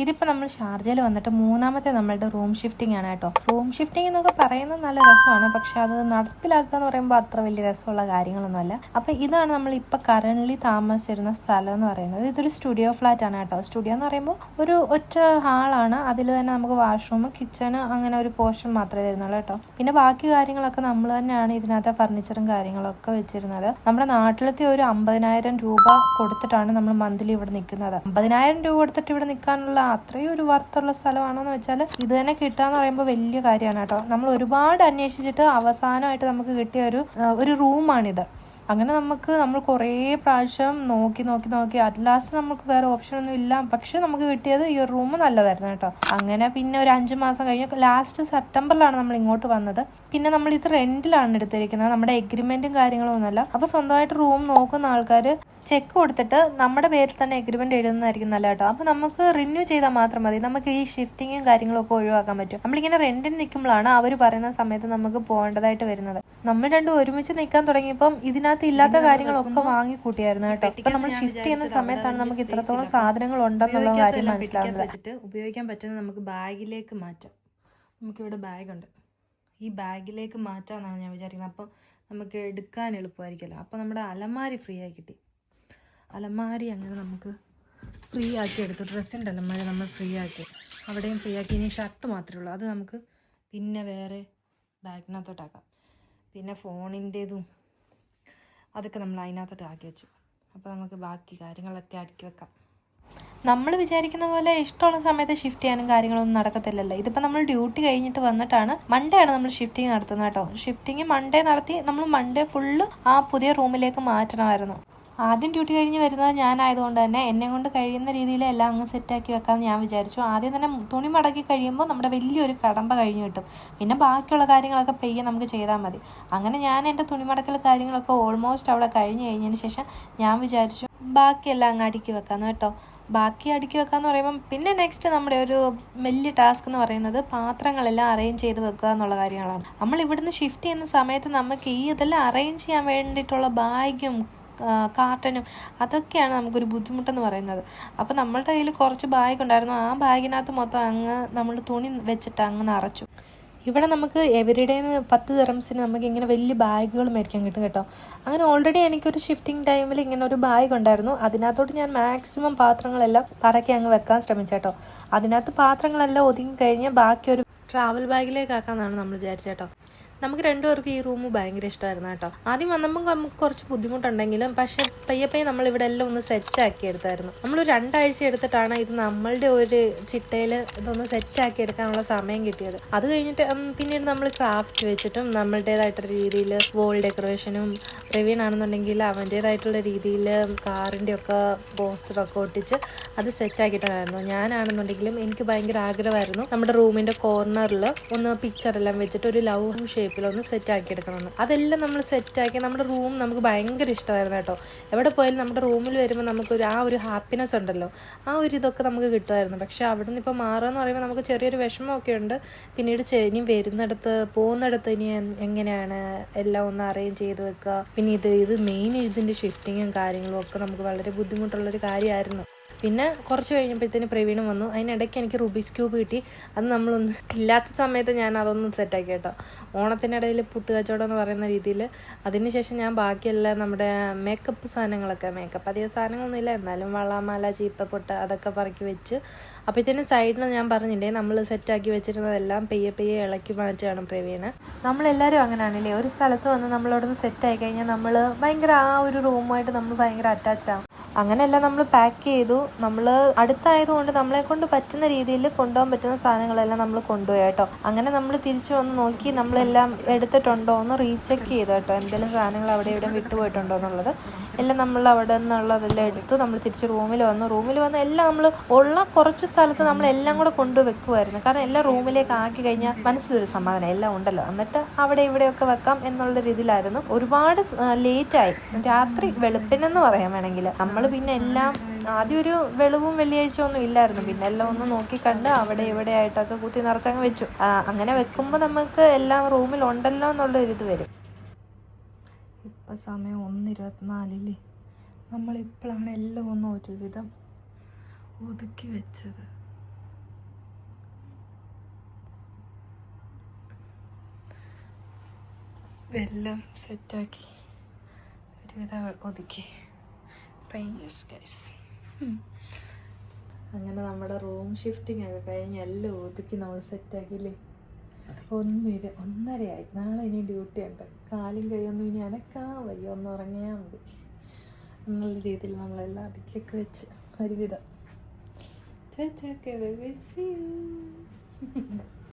ഇതിപ്പോൾ നമ്മൾ ഷാർജയിൽ വന്നിട്ട് മൂന്നാമത്തെ നമ്മളുടെ റൂം ഷിഫ്റ്റിംഗ് ആണ് കേട്ടോ. റൂം ഷിഫ്റ്റിംഗ് എന്നൊക്കെ പറയുന്നത് നല്ല രസമാണ്, പക്ഷെ അത് നടപ്പിലാക്കുക എന്ന് പറയുമ്പോൾ അത്ര വലിയ രസമുള്ള കാര്യങ്ങളൊന്നുമല്ല. അപ്പോൾ ഇതാണ് നമ്മളിപ്പോൾ കറൻ്റ്ലി താമസിച്ചിരുന്ന സ്ഥലം എന്ന് പറയുന്നത്. ഇതൊരു സ്റ്റുഡിയോ ഫ്ലാറ്റ് ആണ് കേട്ടോ. സ്റ്റുഡിയോ എന്ന് പറയുമ്പോൾ ഒരു ഒറ്റ ഹാളാണ്, അതിൽ തന്നെ നമുക്ക് വാഷ്റൂം, കിച്ചണ്, അങ്ങനെ ഒരു പോർഷൻ മാത്രമേ വരുന്നുള്ളൂ കേട്ടോ. പിന്നെ ബാക്കി കാര്യങ്ങളൊക്കെ നമ്മൾ തന്നെയാണ് ഇതിനകത്ത് ഫർണിച്ചറും കാര്യങ്ങളൊക്കെ വെച്ചിരുന്നത്. നമ്മുടെ നാട്ടിലത്തെ ഒരു 50,000 രൂപ കൊടുത്തിട്ടാണ് നമ്മൾ മന്ത്ലി ഇവിടെ നിൽക്കുന്നത്. 50,000 രൂപ കൊടുത്തിട്ട് ഇവിടെ നിൽക്കാനുള്ള അത്രയും ഒരു വർത്തുള്ള സ്ഥലമാണോന്ന് വെച്ചാൽ ഇത് തന്നെ കിട്ടാന്ന് പറയുമ്പോൾ വലിയ കാര്യമാണ് കേട്ടോ. നമ്മൾ ഒരുപാട് അന്വേഷിച്ചിട്ട് അവസാനമായിട്ട് നമുക്ക് കിട്ടിയ ഒരു റൂമാണിത്. അങ്ങനെ നമ്മൾ കുറേ പ്രാവശ്യം നോക്കി അറ്റ് ലാസ്റ്റ് നമുക്ക് വേറെ ഓപ്ഷൻ ഒന്നും ഇല്ല, പക്ഷെ നമുക്ക് കിട്ടിയത് ഈ റൂം നല്ലതായിരുന്നു കേട്ടോ. അങ്ങനെ പിന്നെ ഒരു 5 മാസം കഴിഞ്ഞ് ലാസ്റ്റ് സെപ്റ്റംബറിലാണ് നമ്മൾ ഇങ്ങോട്ട് വന്നത്. പിന്നെ നമ്മൾ ഇത് റെന്റിലാണ് എടുത്തിരിക്കുന്നത്, നമ്മുടെ എഗ്രിമെന്റും കാര്യങ്ങളും ഒന്നുമല്ല. അപ്പോൾ സ്വന്തമായിട്ട് റൂം നോക്കുന്ന ആൾക്കാർ ചെക്ക് കൊടുത്തിട്ട് നമ്മുടെ പേരിൽ തന്നെ എഗ്രിമെന്റ് എഴുതുന്നതായിരിക്കും നല്ല കേട്ടോ. അപ്പോൾ നമുക്ക് റിന്യൂ ചെയ്താൽ മാത്രം മതി, നമുക്ക് ഈ ഷിഫ്റ്റിങ്ങും കാര്യങ്ങളും ഒക്കെ ഒഴിവാക്കാൻ പറ്റും. നമ്മളിങ്ങനെ റെന്റിന് നിൽക്കുമ്പോഴാണ് അവർ പറയുന്ന സമയത്ത് നമുക്ക് പോകേണ്ടതായിട്ട് വരുന്നത്. നമ്മൾ രണ്ടും ഒരുമിച്ച് നിൽക്കാൻ തുടങ്ങിയപ്പം ഇതിനകത്ത് ഇല്ലാത്ത കാര്യങ്ങളൊക്കെ വാങ്ങിക്കൂട്ടിയായിരുന്നു കേട്ടോ. അപ്പൊ നമ്മൾ ഷിഫ്റ്റ് ചെയ്യുന്ന സമയത്താണ് നമുക്ക് ഇത്രത്തോളം സാധനങ്ങൾ ഉണ്ടെന്നുള്ള കാര്യം മനസ്സിലാവുന്നത്. ഉപയോഗിക്കാൻ പറ്റുന്ന നമുക്ക് ബാഗിലേക്ക് മാറ്റാം. നമുക്കിവിടെ ബാഗുണ്ട്, ഈ ബാഗിലേക്ക് മാറ്റാമെന്നാണ് ഞാൻ വിചാരിക്കുന്നത്. അപ്പം നമുക്ക് എടുക്കാൻ എളുപ്പമായിരിക്കുമല്ലോ. അപ്പോൾ നമ്മുടെ അലമാരി ഫ്രീ ആയി കിട്ടി. അലമാരി അങ്ങനെ നമുക്ക് ഫ്രീ ആക്കി എടുത്തു. ഡ്രസ്സിൻ്റെ അലമാരി നമ്മൾ ഫ്രീ ആക്കി, അവിടെയും ഫ്രീ ആക്കി. ഇനി ഷർട്ട് മാത്രമേ ഉള്ളൂ, അത് നമുക്ക് പിന്നെ വേറെ ബാഗിനകത്തോട്ടാക്കാം. പിന്നെ ഫോണിൻ്റേതും അതൊക്കെ നമ്മൾ അതിനകത്തോട്ട് ആക്കി വെച്ചു. അപ്പോൾ നമുക്ക് ബാക്കി കാര്യങ്ങളൊക്കെ അടുക്കി വെക്കാം. നമ്മൾ വിചാരിക്കുന്ന പോലെ ഇഷ്ടമുള്ള സമയത്ത് ഷിഫ്റ്റ് ചെയ്യാനും കാര്യങ്ങളൊന്നും നടക്കത്തില്ലല്ലോ. ഇതിപ്പോൾ നമ്മൾ ഡ്യൂട്ടി കഴിഞ്ഞിട്ട് വന്നിട്ടാണ്, മൺഡേ ആണ് നമ്മൾ ഷിഫ്റ്റിംഗ് നടത്തുന്നത് കേട്ടോ. ഷിഫ്റ്റിംഗ് മൺഡേ നടത്തി നമ്മൾ മൺഡേ ഫുള്ള് ആ പുതിയ റൂമിലേക്ക് മാറ്റണമായിരുന്നു. ആദ്യം ഡ്യൂട്ടി കഴിഞ്ഞ് വരുന്നത് ഞാനായതുകൊണ്ട് തന്നെ എന്നെ കൊണ്ട് കഴിയുന്ന രീതിയിൽ എല്ലാം അങ്ങ് സെറ്റാക്കി വെക്കാമെന്ന് ഞാൻ വിചാരിച്ചു. ആദ്യം തന്നെ തുണി മടക്കി കഴിയുമ്പോൾ നമ്മുടെ വലിയൊരു കടമ്പ കഴിഞ്ഞ് കിട്ടും. പിന്നെ ബാക്കിയുള്ള കാര്യങ്ങളൊക്കെ പെയ്യെ നമുക്ക് ചെയ്താൽ മതി. അങ്ങനെ ഞാൻ എൻ്റെ തുണിമടക്കൽ കാര്യങ്ങളൊക്കെ ഓൾമോസ്റ്റ് അവിടെ കഴിഞ്ഞതിന് ശേഷം ഞാൻ വിചാരിച്ചു ബാക്കിയെല്ലാം അങ്ങ് അടുക്കി വെക്കാമെന്ന് കേട്ടോ. ബാക്കി അടുക്കി വെക്കാമെന്ന് പറയുമ്പം പിന്നെ നെക്സ്റ്റ് നമ്മുടെ ഒരു വലിയ ടാസ്ക് എന്ന് പറയുന്നത് പാത്രങ്ങളെല്ലാം അറേഞ്ച് ചെയ്ത് വെക്കുക എന്നുള്ള കാര്യങ്ങളാണ്. നമ്മൾ ഇവിടുന്ന് ഷിഫ്റ്റ് ചെയ്യുന്ന സമയത്ത് നമുക്ക് ഇതെല്ലാം അറേഞ്ച് ചെയ്യാൻ വേണ്ടിയിട്ടുള്ള ബാഗും കാർട്ടനും അതൊക്കെയാണ് നമുക്കൊരു ബുദ്ധിമുട്ടെന്ന് പറയുന്നത്. അപ്പോൾ നമ്മളുടെ കയ്യിൽ കുറച്ച് ബാഗ് ഉണ്ടായിരുന്നു, ആ ബാഗിനകത്ത് മൊത്തം അങ്ങ് നമ്മൾ തുണി വെച്ചിട്ട് അങ്ങ് നിറച്ചു. ഇവിടെ നമുക്ക് എവരിഡേന്ന് 10 ദിറംസിന് നമുക്ക് ഇങ്ങനെ വലിയ ബാഗുകൾ മേടിക്കാൻ കിട്ടും കേട്ടോ. അങ്ങനെ ഓൾറെഡി എനിക്കൊരു ഷിഫ്റ്റിംഗ് ടൈമിൽ ഇങ്ങനെ ഒരു ബാഗ് ഉണ്ടായിരുന്നു. അതിനകത്തോട്ട് ഞാൻ മാക്സിമം പാത്രങ്ങളെല്ലാം പറക്കി അങ്ങ് വെക്കാൻ ശ്രമിച്ചേട്ടോ. അതിനകത്ത് പാത്രങ്ങളെല്ലാം ഒതുങ്ങി കഴിഞ്ഞ് ബാക്കി ഒരു ട്രാവൽ ബാഗിലേക്കാക്കാമെന്നാണ് നമ്മൾ വിചാരിച്ചേട്ടോ. നമുക്ക് രണ്ടുപേർക്കും ഈ റൂം ഭയങ്കര ഇഷ്ടമായിരുന്നു കേട്ടോ. ആദ്യം വന്നപ്പോൾ നമുക്ക് കുറച്ച് ബുദ്ധിമുട്ടുണ്ടെങ്കിലും പക്ഷേ പയ്യെ നമ്മളിവിടെ എല്ലാം ഒന്ന് സെറ്റാക്കി എടുത്തായിരുന്നു. നമ്മൾ 2 ആഴ്ച എടുത്തിട്ടാണ് ഇത് നമ്മളുടെ ഒരു ചിട്ടയിൽ ഇതൊന്ന് സെറ്റാക്കി എടുക്കാനുള്ള സമയം കിട്ടിയത്. അത് കഴിഞ്ഞിട്ട് പിന്നീട് നമ്മൾ ക്രാഫ്റ്റ് വെച്ചിട്ടും നമ്മളുടേതായിട്ടുള്ള രീതിയിൽ വോൾ ഡെക്കറേഷനും, പ്രവീൺ ആണെന്നുണ്ടെങ്കിൽ അവൻ്റേതായിട്ടുള്ള രീതിയിൽ കാറിൻ്റെ ഒക്കെ പോസ്റ്ററൊക്കെ ഒട്ടിച്ച് അത് സെറ്റാക്കിയിട്ടുണ്ടായിരുന്നു. ഞാനാണെന്നുണ്ടെങ്കിലും എനിക്ക് ഭയങ്കര ആഗ്രഹമായിരുന്നു നമ്മുടെ റൂമിൻ്റെ കോർണറിൽ ഒന്ന് പിക്ചറെല്ലാം വെച്ചിട്ട് ഒരു ലവ് ഷേപ്പിലൊന്ന് സെറ്റാക്കി എടുക്കണമെന്ന്. അതെല്ലാം നമ്മൾ സെറ്റാക്കി നമ്മുടെ റൂം നമുക്ക് ഭയങ്കര ഇഷ്ടമായിരുന്നു കേട്ടോ. എവിടെ പോയാലും നമ്മുടെ റൂമിൽ വരുമ്പോൾ നമുക്കൊരു ആ ഒരു ഹാപ്പിനെസ് ഉണ്ടല്ലോ, ആ ഒരു ഇതൊക്കെ നമുക്ക് കിട്ടുമായിരുന്നു. പക്ഷേ അവിടെ നിന്ന് ഇപ്പോൾ മാറുക എന്ന് പറയുമ്പോൾ നമുക്ക് ചെറിയൊരു വിഷമമൊക്കെ ഉണ്ട്. പിന്നീട് ഇനി പോകുന്നിടത്ത് ഇനി എങ്ങനെയാണ് എല്ലാം ഒന്ന് അറേഞ്ച് ചെയ്ത് വെക്കുക. പിന്നെ ഇത് മെയിൻ ഇതിൻ്റെ ഷിഫ്റ്റിങ്ങും കാര്യങ്ങളും ഒക്കെ നമുക്ക് വളരെ ബുദ്ധിമുട്ടുള്ളൊരു കാര്യമായിരുന്നു. പിന്നെ കുറച്ച് കഴിഞ്ഞപ്പോഴത്തേന് പ്രവീണും വന്നു. അതിനിടയ്ക്ക് എനിക്ക് റുബിക്സ് ക്യൂബ് കിട്ടി. അത് നമ്മളൊന്ന് ഇല്ലാത്ത സമയത്ത് ഞാൻ അതൊന്നും സെറ്റാക്കി കേട്ടോ. ഓണത്തിനിടയിൽ പുട്ടുകച്ചവടം എന്ന് പറയുന്ന രീതിയിൽ. അതിനുശേഷം ഞാൻ ബാക്കിയെല്ലാം നമ്മുടെ മേക്കപ്പ് അധികം സാധനങ്ങളൊന്നും ഇല്ല, എന്നാലും വളമാല, ചീപ്പപ്പൊട്ട് അതൊക്കെ പറക്കി വെച്ച് അപ്പോഴത്തേനും സൈഡിൽ ഞാൻ പറഞ്ഞില്ലേ നമ്മൾ സെറ്റാക്കി വെച്ചിരുന്നതെല്ലാം പെയ്യെ ഇളക്കി മാറ്റുകയാണ് പ്രവീണ്. നമ്മളെല്ലാവരും അങ്ങനെയാണല്ലേ, ഒരു സ്ഥലത്ത് വന്ന് നമ്മളവിടെ നിന്ന് സെറ്റായി കഴിഞ്ഞാൽ നമ്മൾ ഭയങ്കര ആ ഒരു റൂമായിട്ട് നമ്മൾ ഭയങ്കര അറ്റാച്ച്ഡ് ആവും. അങ്ങനെയെല്ലാം നമ്മൾ പാക്ക് ചെയ്തു. നമ്മൾ അടുത്തായതുകൊണ്ട് നമ്മളെ കൊണ്ട് പറ്റുന്ന രീതിയിൽ കൊണ്ടുപോകാൻ പറ്റുന്ന സാധനങ്ങളെല്ലാം നമ്മൾ കൊണ്ടുപോയി കേട്ടോ. അങ്ങനെ നമ്മൾ തിരിച്ചു വന്ന് നോക്കി നമ്മളെല്ലാം എടുത്തിട്ടുണ്ടോ എന്ന് റീചെക്ക് ചെയ്തു കേട്ടോ. എന്തെങ്കിലും സാധനങ്ങൾ അവിടെ ഇവിടെ വിട്ടുപോയിട്ടുണ്ടോ എന്നുള്ളത് എല്ലാം നമ്മൾ അവിടെ നിന്നുള്ളതെല്ലാം എടുത്തു. നമ്മൾ തിരിച്ച് റൂമിൽ വന്ന് എല്ലാം നമ്മൾ ഉള്ള കുറച്ച് സ്ഥലത്ത് നമ്മളെല്ലാം കൂടെ കൊണ്ടുവെക്കുമായിരുന്നു. കാരണം എല്ലാം റൂമിലേക്ക് ആക്കി കഴിഞ്ഞാൽ മനസ്സിലൊരു സമാധാനം, എല്ലാം ഉണ്ടല്ലോ, എന്നിട്ട് അവിടെ ഇവിടെയൊക്കെ വെക്കാം എന്നുള്ള രീതിയിലായിരുന്നു. ഒരുപാട് ലേറ്റായി, രാത്രി വെളുപ്പിനെന്ന് പറയാൻ വേണമെങ്കിൽ. നമ്മൾ പിന്നെ എല്ലാം ആദ്യം ഒരു വെളിവും വെള്ളിയാഴ്ച ഒന്നും ഇല്ലായിരുന്നു. പിന്നെ എല്ലാം ഒന്ന് നോക്കിക്കണ്ട് അവിടെ ഇവിടെ ആയിട്ടൊക്കെ കുത്തി നിറച്ചങ്ങ് വെച്ചു. അങ്ങനെ വെക്കുമ്പോൾ നമുക്ക് എല്ലാം റൂമിൽ ഉണ്ടല്ലോ എന്നുള്ളൊരിത് വരും. ഇപ്പം സമയം 1:24 നമ്മളിപ്പോഴാണ് എല്ലാം ഒന്ന് ഒരുവിധം ഒതുക്കി വെച്ചത്. എല്ലാം സെറ്റാക്കി ഒരുവിധം ഒതുക്കി. Yes guys. അങ്ങനെ നമ്മുടെ റൂം ഷിഫ്റ്റിംഗ് ഒക്കെ കഴിഞ്ഞ് എല്ലാം ഒതുക്കി നമ്മൾ സെറ്റാക്കിയില്ലേ. 1:30 നാളെ ഇനി ഡ്യൂട്ടി ഉണ്ട്. കാലും കൈയൊന്നും ഇനി അനക്കാൻ വയ്യ, ഒന്ന് ഉറങ്ങിയാൽ മതി എന്നുള്ള രീതിയിൽ നമ്മളെല്ലാം അടുക്കിയൊക്കെ വെച്ച് ഒരുവിധം.